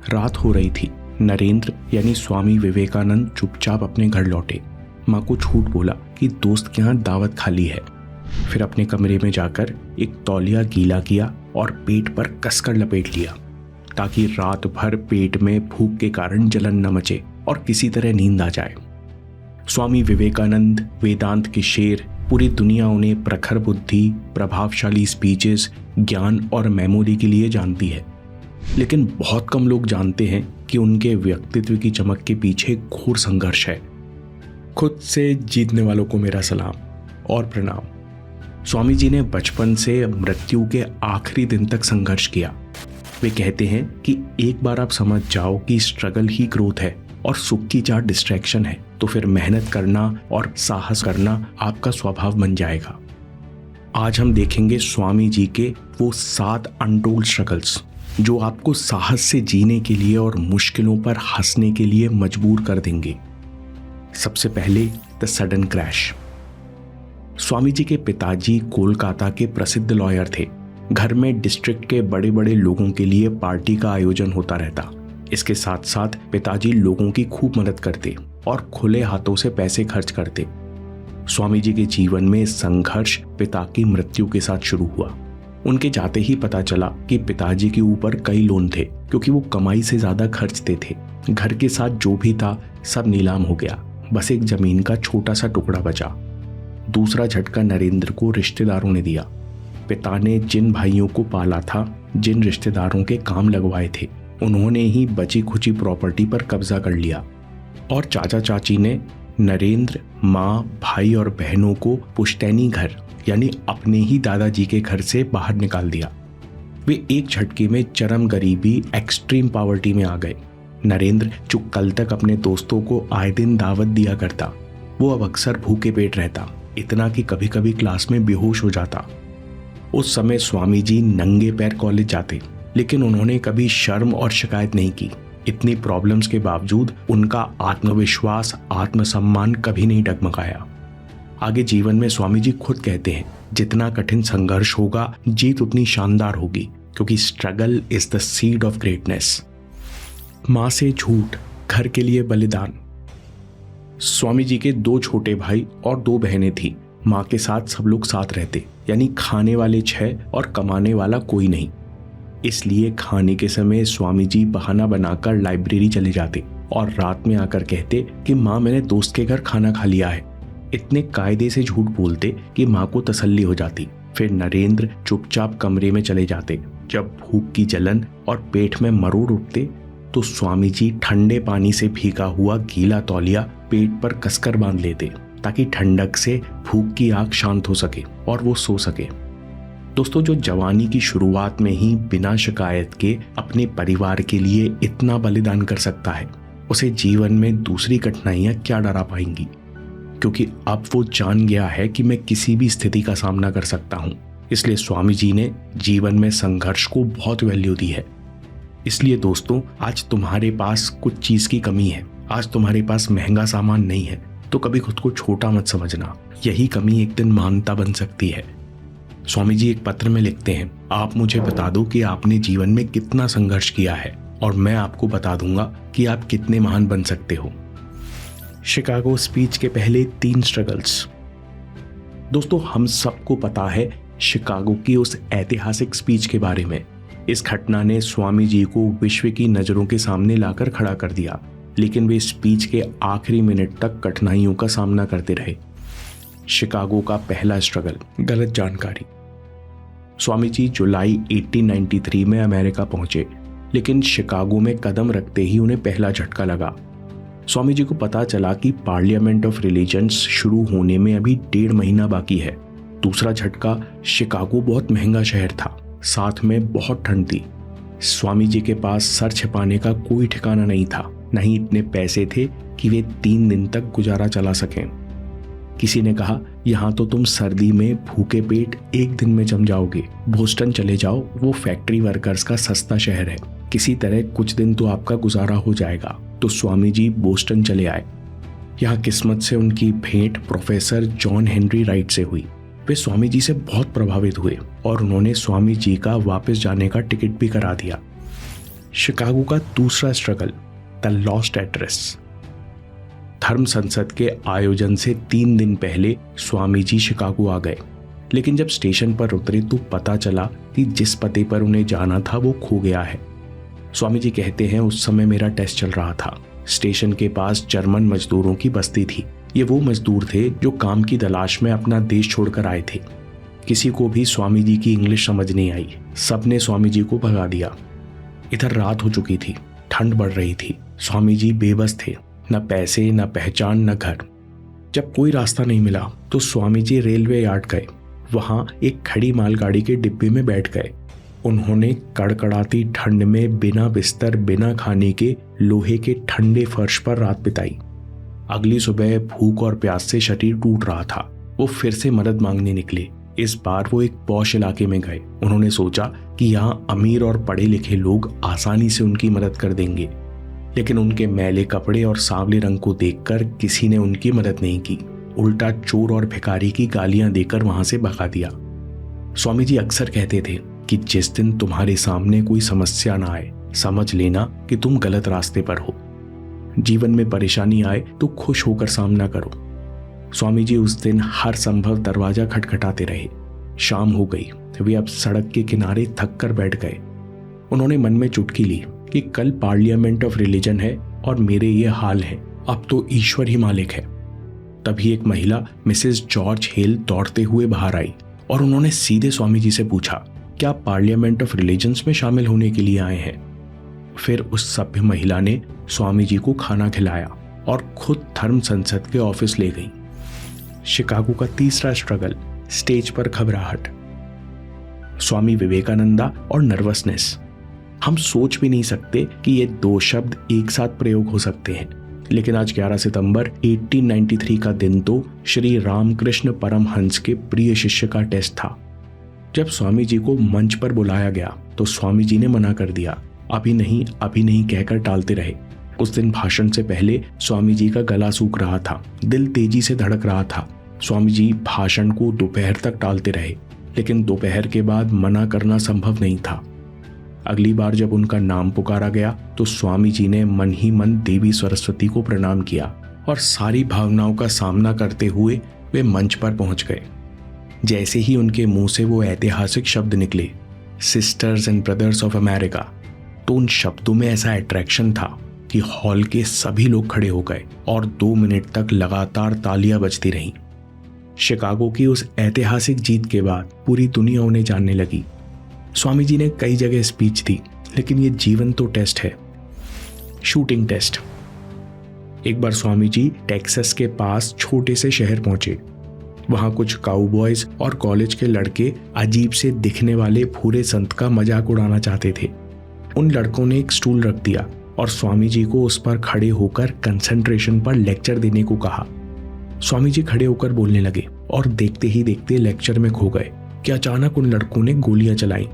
रात हो रही थी। नरेंद्र यानी स्वामी विवेकानंद चुपचाप अपने घर लौटे। माँ को झूठ बोला कि दोस्त के यहाँ दावत खाली है। फिर अपने कमरे में जाकर एक तौलिया गीला किया और पेट पर कसकर लपेट लिया ताकि रात भर पेट में भूख के कारण जलन न मचे और किसी तरह नींद आ जाए। स्वामी विवेकानंद वेदांत के शेर, पूरी दुनिया उन्हें प्रखर बुद्धि, प्रभावशाली स्पीचेस, ज्ञान और मेमोरी के लिए जानती है, लेकिन बहुत कम लोग जानते हैं कि उनके व्यक्तित्व की चमक के पीछे घोर संघर्ष है। खुद से जीतने वालों को मेरा सलाम और प्रणाम। स्वामी जी ने बचपन से मृत्यु के आखिरी दिन तक संघर्ष किया। वे कहते हैं कि एक बार आप समझ जाओ कि स्ट्रगल ही ग्रोथ है और सुख की चाट डिस्ट्रैक्शन है, तो फिर मेहनत करना और साहस करना आपका स्वभाव बन जाएगा। आज हम देखेंगे स्वामी जी के वो 7 अनटोल्ड स्ट्रगल्स जो आपको साहस से जीने के लिए और मुश्किलों पर हंसने के लिए मजबूर कर देंगे। सबसे पहले the sudden crash. Swami ji के पिताजी कोलकाता के प्रसिद्ध लॉयर थे। घर में डिस्ट्रिक्ट के बड़े बड़े लोगों के लिए पार्टी का आयोजन होता रहता। इसके साथ साथ पिताजी लोगों की खूब मदद करते और खुले हाथों से पैसे खर्च करते। स्वामी जी के जीवन में संघर्ष पिता की मृत्यु के साथ शुरू हुआ। उनके जाते ही पता चला कि पिताजी के ऊपर कई लोन थे, क्योंकि वो कमाई से ज्यादा खर्चते थे। घर के साथ जो भी था सब नीलाम हो गया, बस एक जमीन का छोटा सा टुकड़ा बचा। दूसरा झटका नरेंद्र को रिश्तेदारों ने दिया। पिता ने जिन भाइयों को पाला था, जिन रिश्तेदारों के काम लगवाए थे, उन्होंने ही बची खुची प्रॉपर्टी पर कब्जा कर लिया और चाचा चाची ने नरेंद्र, माँ, भाई और बहनों को पुश्तैनी घर यानी अपने ही दादाजी के घर से बाहर निकाल दिया। वे एक झटके में चरम गरीबी, एक्सट्रीम पॉवर्टी में आ गए। नरेंद्र, जो कल तक अपने दोस्तों को आए दिन दावत दिया करता, वो अब अक्सर भूखे पेट रहता, इतना कि कभी कभी क्लास में बेहोश हो जाता। उस समय स्वामी जी नंगे पैर कॉलेज जाते, लेकिन उन्होंने कभी शर्म और शिकायत नहीं की। इतनी प्रॉब्लम्स के बावजूद उनका आत्मविश्वास, आत्मसम्मान कभी नहीं डगमगाया। आगे जीवन में स्वामी जी खुद कहते हैं, जितना कठिन संघर्ष होगा जीत उतनी शानदार होगी, क्योंकि struggle is the seed of greatness. मां से झूठ, घर के लिए बलिदान। स्वामी जी के 2 छोटे भाई और 2 बहनें थी। मां के साथ सब लोग साथ रहते, यानी खाने वाले 6 और कमाने वाला कोई नहीं। इसलिए खाने के समय स्वामी जी बहाना बनाकर लाइब्रेरी चले जाते और रात में आकर कहते कि माँ, मैंने दोस्त के घर खाना खा लिया है। इतने कायदे से झूठ बोलते कि माँ को तसल्ली हो जाती। फिर नरेंद्र चुपचाप कमरे में चले जाते। जब भूख की जलन और पेट में मरोड़ उठते तो स्वामी जी ठंडे पानी से भीगा हुआ गीला तौलिया पेट पर कसकर बांध लेते, ताकि ठंडक से भूख की आग शांत हो सके और वो सो सके। दोस्तों, जो जवानी की शुरुआत में ही बिना शिकायत के अपने परिवार के लिए इतना बलिदान कर सकता है, उसे जीवन में दूसरी कठिनाइयां क्या डरा पाएंगी, क्योंकि अब वो जान गया है कि मैं किसी भी स्थिति का सामना कर सकता हूं। इसलिए स्वामी जी ने जीवन में संघर्ष को बहुत वैल्यू दी है। इसलिए दोस्तों, आज तुम्हारे पास कुछ चीज की कमी है, आज तुम्हारे पास महंगा सामान नहीं है, तो कभी खुद को छोटा मत समझना। यही कमी एक दिन महानता बन सकती है। स्वामी जी एक पत्र में लिखते हैं, आप मुझे बता दो कि आपने जीवन में कितना संघर्ष किया है और मैं आपको बता दूंगा कि आप कितने महान बन सकते हो। शिकागो स्पीच के पहले 3 स्ट्रगल्स। दोस्तों, हम सबको पता है शिकागो की उस ऐतिहासिक स्पीच के बारे में। इस घटना ने स्वामी जी को विश्व की नजरों के सामने लाकर खड़ा कर दिया, लेकिन वे स्पीच के आखिरी मिनट तक कठिनाइयों का सामना करते रहे। शिकागो का पहला स्ट्रगल, गलत जानकारी। स्वामी जी जुलाई 1893 में अमेरिका पहुंचे, लेकिन शिकागो में कदम रखते ही उन्हें पहला झटका लगा। स्वामी जी को पता चला कि पार्लियामेंट ऑफ रिलीजन्स शुरू होने में अभी 1.5 महीना बाकी है। दूसरा झटका, शिकागो बहुत महंगा शहर था, साथ में बहुत ठंड थी। स्वामी जी के पास सर छिपाने का कोई ठिकाना नहीं था, नहीं इतने पैसे थे कि वे 3 दिन तक गुजारा चला सकें। किसी ने कहा, यहाँ तो तुम सर्दी में भूखे पेट 1 दिन में जम जाओगे, बोस्टन चले जाओ, वो फैक्ट्री वर्कर्स का सस्ता शहर है, किसी तरह कुछ दिन तो आपका गुजारा हो जाएगा। तो स्वामी जी बोस्टन चले आए। यहाँ किस्मत से उनकी भेंट प्रोफेसर जॉन हेनरी राइट से हुई। वे स्वामी जी से बहुत प्रभावित हुए और उन्होंने स्वामी जी का वापस जाने का टिकट भी करा दिया। शिकागो का दूसरा स्ट्रगल, द लॉस्ट एड्रेस। धर्म संसद के आयोजन से 3 दिन पहले स्वामी जी शिकागो आ गए, लेकिन जब स्टेशन पर उतरे तो पता चला कि जिस पते पर उन्हें जाना था वो खो गया है। स्वामी जी कहते हैं, उस समय मेरा टेस्ट चल रहा था। स्टेशन के पास जर्मन मजदूरों की बस्ती थी। ये वो मजदूर थे जो काम की तलाश में अपना देश छोड़कर आए थे। किसी को भी स्वामी जी की इंग्लिश समझ नहीं आई। सबने स्वामी जी को भगा दिया। इधर रात हो चुकी थी, ठंड बढ़ रही थी। स्वामी जी बेबस थे, न पैसे, न पहचान, न घर। जब कोई रास्ता नहीं मिला तो स्वामी जी रेलवे यार्ड गए। वहां एक खड़ी मालगाड़ी के डिब्बे में बैठ गए। उन्होंने कड़कड़ाती ठंड में बिना बिस्तर, बिना खाने के लोहे के ठंडे फर्श पर रात बिताई। अगली सुबह भूख और प्यास से शरीर टूट रहा था। वो फिर से मदद मांगने निकले। इस बार वो एक पॉश इलाके में गए। उन्होंने सोचा कि यहाँ अमीर और पढ़े लिखे लोग आसानी से उनकी मदद कर देंगे, लेकिन उनके मैले कपड़े और सांवले रंग को देखकर किसी ने उनकी मदद नहीं की। उल्टा चोर और भिखारी की गालियां देकर वहां से भगा दिया। स्वामी जी अक्सर कहते थे कि जिस दिन तुम्हारे सामने कोई समस्या ना आए, समझ लेना कि तुम गलत रास्ते पर हो। जीवन में परेशानी आए तो खुश होकर सामना करो। स्वामी जी उस दिन हर संभव दरवाजा खटखटाते रहे। शाम हो गई, वे अब सड़क के किनारे थक कर बैठ गए। उन्होंने मन में चुटकी ली कि कल पार्लियामेंट ऑफ रिलीजन है और मेरे ये हाल है, अब तो ईश्वर ही मालिक है। तभी एक महिला मिसेस जॉर्ज हेल दौड़ते हुए बाहर आई और उन्होंने सीधे स्वामी जी से पूछा, क्या आप पार्लियामेंट ऑफ रिलीजन्स में शामिल होने के लिए आए हैं? फिर उस सभ्य महिला ने स्वामी जी को खाना खिलाया और खुद धर्म संसद के ऑफिस ले गई। शिकागो का तीसरा स्ट्रगल, स्टेज पर घबराहट। स्वामी विवेकानंदा और नर्वसनेस। हम सोच भी नहीं सकते कि ये 2 शब्द एक साथ प्रयोग हो सकते हैं, लेकिन आज 11 सितंबर 1893 का दिन तो श्री रामकृष्ण परमहंस के प्रिय शिष्य का टेस्ट था। जब स्वामी जी को मंच पर बुलाया गया तो स्वामी जी ने मना कर दिया। अभी नहीं कहकर टालते रहे। उस दिन भाषण से पहले स्वामी जी का गला सूख रहा था, दिल तेजी से धड़क रहा था। स्वामी जी भाषण को दोपहर तक टालते रहे, लेकिन दोपहर के बाद मना करना संभव नहीं था। अगली बार जब उनका नाम पुकारा गया तो स्वामी जी ने मन ही मन देवी सरस्वती को प्रणाम किया और सारी भावनाओं का सामना करते हुए वे मंच पर पहुंच गए। जैसे ही उनके मुंह से वो ऐतिहासिक शब्द निकले, sisters and brothers of America, तो उन शब्दों में ऐसा अट्रैक्शन था कि हॉल के सभी लोग खड़े हो गए और 2 मिनट तक लगातार तालियां बजती रहीं। शिकागो की उस ऐतिहासिक जीत के बाद पूरी दुनिया उन्हें जानने लगी। स्वामी जी ने कई जगह स्पीच दी, लेकिन ये जीवन तो टेस्ट है, शूटिंग टेस्ट। एक बार स्वामी जी टेक्सास के पास छोटे से शहर पहुंचे। वहां कुछ काउबॉयज और कॉलेज के लड़के अजीब से दिखने वाले भूरे संत का मजाक उड़ाना चाहते थे। उन लड़कों ने एक स्टूल रख दिया और स्वामी जी को उस पर खड़े होकर कंसंट्रेशन पर लेक्चर देने को कहा। स्वामी जी खड़े होकर बोलने लगे और देखते ही देखते लेक्चर में खो गए कि अचानक उन लड़कों ने गोलियां चलाई।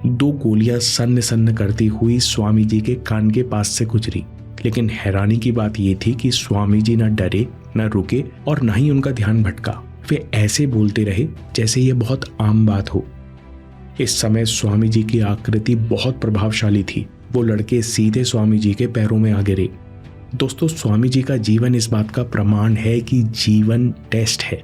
2 गोलियां सन्न सन्न करती हुई स्वामी जी के कान के पास से गुजरी, लेकिन हैरानी की बात यह थी कि स्वामी जी न डरे, न रुके और न ही उनका ध्यान भटका। वे ऐसे बोलते रहे जैसे यह बहुत आम बात हो। इस समय स्वामी जी की आकृति बहुत प्रभावशाली थी। वो लड़के सीधे स्वामी जी के पैरों में आ गिरे। दोस्तों, स्वामी जी का जीवन इस बात का प्रमाण है कि जीवन टेस्ट है,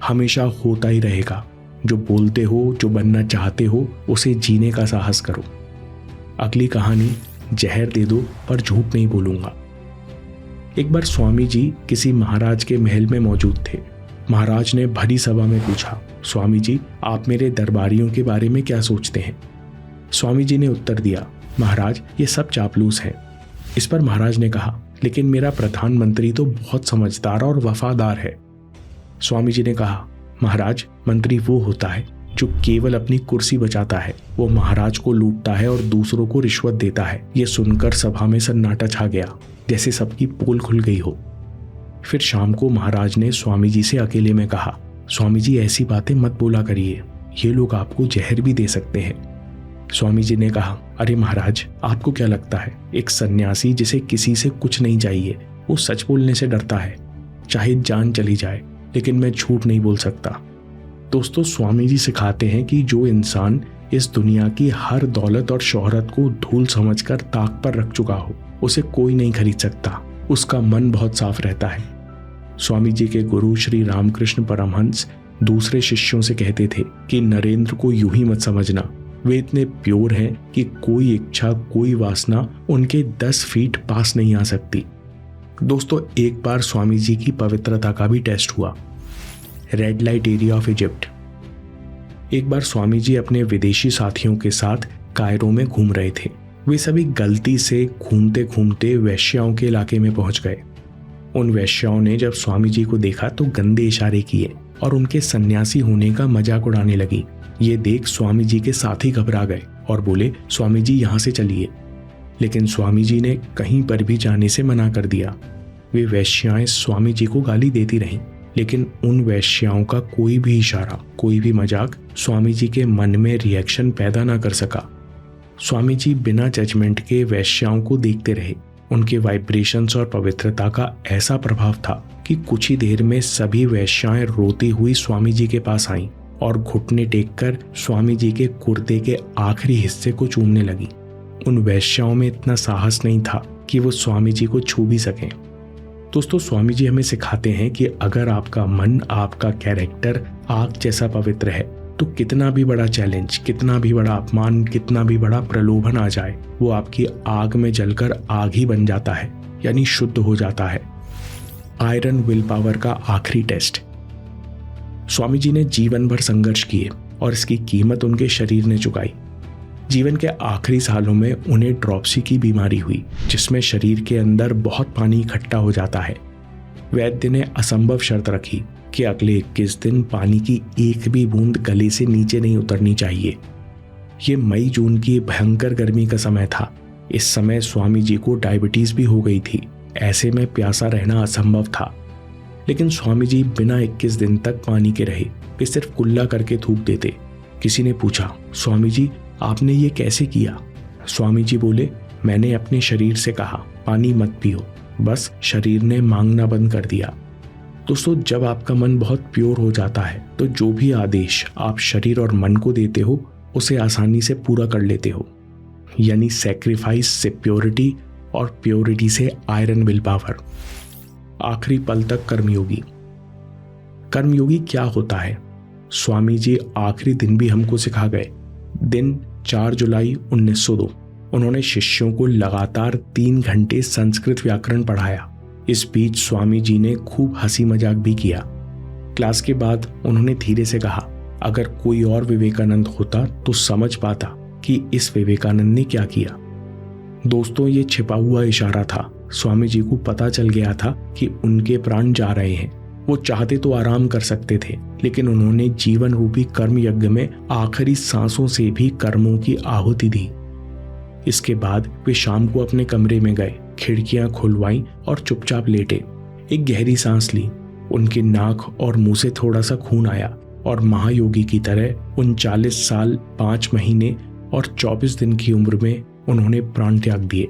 हमेशा होता ही रहेगा। जो बोलते हो, जो बनना चाहते हो, उसे जीने का साहस करो। अगली कहानी, जहर दे दो पर झूठ नहीं बोलूंगा। एक बार स्वामी जी किसी महाराज के महल में मौजूद थे। महाराज ने भरी सभा में पूछा, स्वामी जी, आप मेरे दरबारियों के बारे में क्या सोचते हैं? स्वामी जी ने उत्तर दिया, महाराज, ये सब चापलूस है। इस पर महाराज ने कहा, लेकिन मेरा प्रधानमंत्री तो बहुत समझदार और वफादार है। स्वामी जी ने कहा, महाराज, मंत्री वो होता है जो केवल अपनी कुर्सी बचाता है। वो महाराज को लूटता है और दूसरों को रिश्वत देता है। ये सुनकर सभा में सन्नाटा छा गया, जैसे सबकी पोल खुल गई हो। फिर शाम को महाराज ने स्वामी जी से अकेले में कहा, स्वामी जी, ऐसी बातें मत बोला करिए, ये लोग आपको जहर भी दे सकते हैं। स्वामी जी ने कहा, अरे महाराज, आपको क्या लगता है, एक सन्यासी जिसे किसी से कुछ नहीं चाहिए, वो सच बोलने से डरता है, चाहे जान चली जाए, लेकिन मैं झूठ नहीं बोल सकता। दोस्तों, स्वामी जी सिखाते हैं कि जो इंसान इस दुनिया की हर दौलत और शोहरत को धूल समझकर ताक पर रख चुका हो, उसे कोई नहीं खरीद सकता। उसका मन बहुत साफ रहता है। स्वामी जी के गुरु श्री रामकृष्ण परमहंस दूसरे शिष्यों से कहते थे कि नरेंद्र को यूं ही मत समझना, वे इतने प्योर हैं कि कोई इच्छा, कोई वासना उनके 10 फीट पास नहीं आ सकती। दोस्तों, एक बार स्वामी जी की पवित्रता का भी टेस्ट हुआ। Red light area of Egypt. एक बार स्वामी जी अपने विदेशी साथियों के साथ कायरो में घूम रहे थे। वे सभी गलती से घूमते घूमते वेश्याओं के इलाके में पहुंच गए। उन वेश्याओं ने जब स्वामी जी को देखा तो गंदे इशारे किए और उनके सन्यासी होने का मजाक उड़ाने लगी। ये देख स्वामी जी के साथी घबरा गए और बोले, स्वामी जी यहाँ से चलिए। लेकिन स्वामी जी ने कहीं पर भी जाने से मना कर दिया। वे वेश्याएं स्वामी जी को गाली देती रहीं, लेकिन उन वेश्याओं का कोई भी इशारा, कोई भी मजाक स्वामी जी के मन में रिएक्शन पैदा ना कर सका। स्वामी जी बिना जजमेंट के वेश्याओं को देखते रहे। उनके वाइब्रेशंस और पवित्रता का ऐसा प्रभाव था कि कुछ ही देर में सभी वेश्याएं रोती हुई स्वामी जी के पास आईं और घुटने टेककर स्वामी जी के कुर्ते के आखिरी हिस्से को चूमने लगी। उन वेश्याओं में इतना साहस नहीं था कि वो स्वामी जी को छू भी सकें। दोस्तों, स्वामी जी हमें सिखाते हैं कि अगर आपका मन, आपका कैरेक्टर आग जैसा पवित्र है तो कितना भी बड़ा चैलेंज, कितना भी बड़ा अपमान, कितना भी बड़ा प्रलोभन आ जाए, वो आपकी आग में जलकर आग ही बन जाता है, यानी शुद्ध हो जाता है। आयरन विल पावर का आखिरी टेस्ट। स्वामी जी ने जीवन भर संघर्ष किए और इसकी कीमत उनके शरीर ने चुकाई। जीवन के आखिरी सालों में उन्हें ड्रॉप्सी की बीमारी हुई, जिसमें शरीर के अंदर बहुत पानी इकट्ठा हो जाता है। वैद्य ने असंभव शर्त रखी कि अगले 21 दिन पानी की एक भी बूंद गले से नीचे नहीं उतरनी चाहिए। ये मई जून की भयंकर गर्मी का समय था। इस समय स्वामी जी को डायबिटीज भी हो गई थी। ऐसे में प्यासा रहना असंभव था, लेकिन स्वामी जी बिना 21 दिन तक पानी के रहे। वे सिर्फ कुल्ला करके थूक देते। किसी ने पूछा, स्वामी जी आपने ये कैसे किया? स्वामी जी बोले, मैंने अपने शरीर से कहा पानी मत पियो, बस शरीर ने मांगना बंद कर दिया। दोस्तों, जब आपका मन बहुत प्योर हो जाता है तो जो भी आदेश आप शरीर और मन को देते हो उसे आसानी से पूरा कर लेते हो। यानी सैक्रिफाइस से प्योरिटी और प्योरिटी से आयरन विल पावर। आखिरी पल तक कर्मयोगी। कर्मयोगी क्या होता है? स्वामी जी आखिरी दिन भी हमको सिखा गए। दिन 4 जुलाई 1902। उन्होंने शिष्यों को लगातार 3 घंटे संस्कृत व्याकरण पढ़ाया। इस बीच स्वामी जी ने खूब हंसी मजाक भी किया। क्लास के बाद उन्होंने धीरे से कहा, अगर कोई और विवेकानंद होता तो समझ पाता कि इस विवेकानंद ने क्या किया। दोस्तों, ये छिपा हुआ इशारा था। स्वामी जी को पता चल गया था कि उनके प्राण जा रहे हैं। वो चाहते तो आराम कर सकते थे, लेकिन उन्होंने जीवन रूपी कर्म यज्ञ में आखिरी सांसों से भी कर्मों की आहुति दी। इसके बाद वे शाम को अपने कमरे में गए, खिड़कियां खुलवाईं और चुपचाप लेटे। एक गहरी सांस ली। उनके नाक और मुंह से थोड़ा सा खून आया और महायोगी की तरह 39 साल 5 महीने और 24 दिन की उम्र में उन्होंने प्राण त्याग दिए।